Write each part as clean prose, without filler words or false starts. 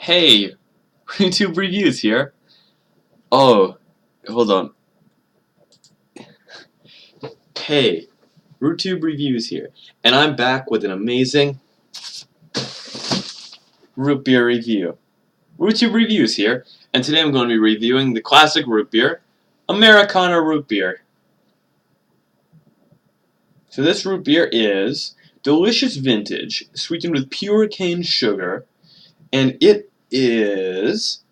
Hey, YouTube reviews here. Oh, hold on. Hey, RootTube reviews here, and I'm back with an amazing root beer review. RootTube reviews here, and today I'm going to be reviewing the classic root beer, Americana root beer. So this root beer is delicious vintage, sweetened with pure cane sugar, and it is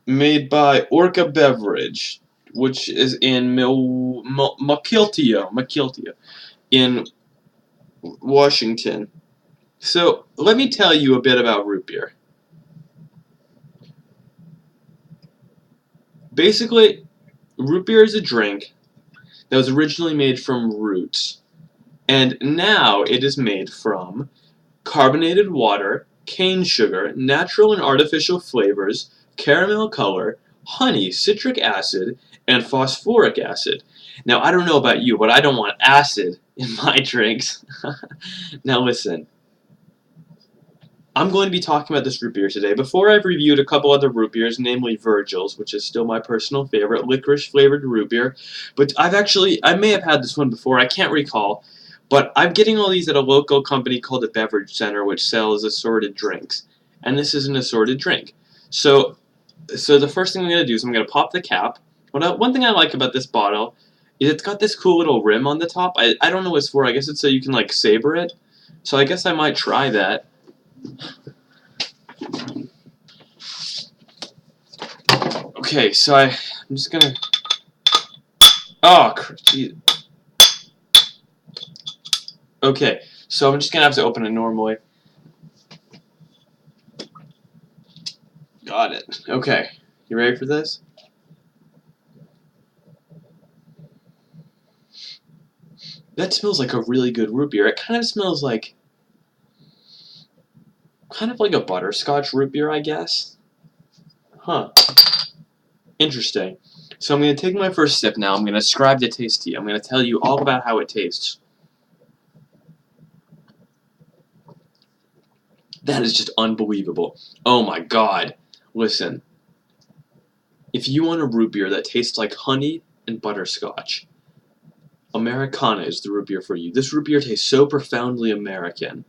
made by Orca Beverage, which is in Mukilteo in Washington. So let me tell you a bit about root beer. Basically, root beer is a drink that was originally made from roots, and now it is made from carbonated water, cane sugar, natural and artificial flavors, caramel color, honey, citric acid, and phosphoric acid. Now, I don't know about you, but I don't want acid in my drinks. Now listen, I'm going to be talking about this root beer today. Before I've reviewed a couple other root beers, namely Virgil's, which is still my personal favorite, licorice flavored root beer. But I may have had this one before, I can't recall. But I'm getting all these at a local company called the Beverage Center, which sells assorted drinks. And this is an assorted drink. So the first thing I'm going to do is I'm going to pop the cap. One thing I like about this bottle is it's got this cool little rim on the top. I don't know what it's for. I guess it's so you can like savor it. So I guess I might try that. Okay, so I'm just gonna. Oh, geez. Okay, so I'm just gonna have to open it normally. Got it. Okay, you ready for this? That smells like a really good root beer. It kind of smells like, a butterscotch root beer, I guess. Huh. Interesting. So I'm going to take my first sip now. I'm going to describe the taste to you. I'm going to tell you all about how it tastes. That is just unbelievable. Oh my god. Listen. If you want a root beer that tastes like honey and butterscotch, Americana is the root beer for you. This root beer tastes so profoundly American.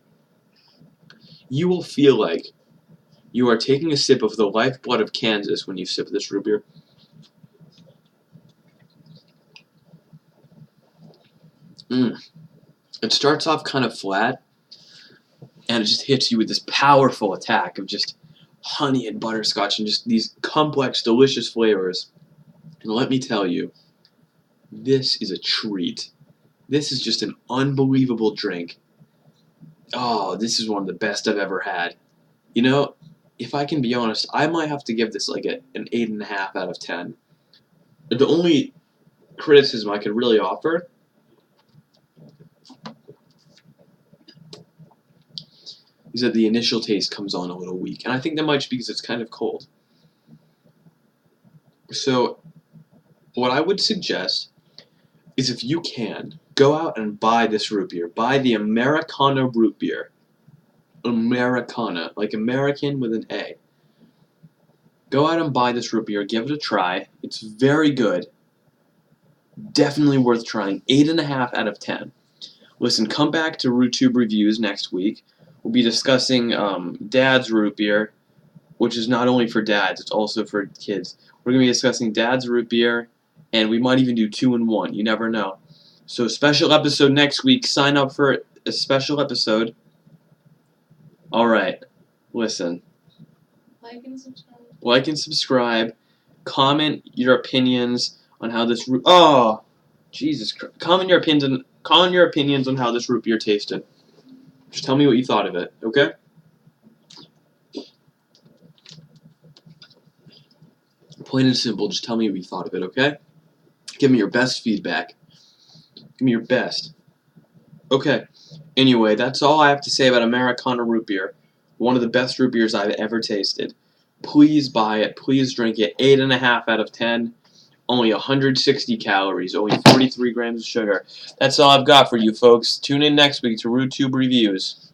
You will feel like you are taking a sip of the lifeblood of Kansas when you sip this root beer. It starts off kind of flat, and it just hits you with this powerful attack of just honey and butterscotch and just these complex, delicious flavors. And let me tell you, this is a treat. This is just an unbelievable drink. Oh, this is one of the best I've ever had. You know, if I can be honest, I might have to give this like an 8.5 out of 10. The only criticism I could really offer is that the initial taste comes on a little weak, and I think that might just be because it's kind of cold. So, what I would suggest is if you can, go out and buy this root beer. Buy the Americana root beer. Americana, like American with an A. Go out and buy this root beer, give it a try. It's very good. Definitely worth trying. 8.5 out of 10. Listen, come back to RootTube reviews next week. We'll be discussing Dad's root beer, which is not only for dads, it's also for kids. We're going to be discussing Dad's root beer, and we might even do 2 in 1. You never know. So special episode next week. Sign up for a special episode. Alright, listen. Like and subscribe. Like and subscribe. Comment your opinions on how this root... Oh! Jesus Christ. Comment your opinions on how this root beer tasted. Just tell me what you thought of it, okay? Plain and simple, just tell me what you thought of it, okay? Give me your best feedback. Give me your best. Okay. Anyway, that's all I have to say about Americana root beer. One of the best root beers I've ever tasted. Please buy it. Please drink it. 8.5 out of 10. Only 160 calories. Only 43 grams of sugar. That's all I've got for you folks. Tune in next week to RootTube Reviews.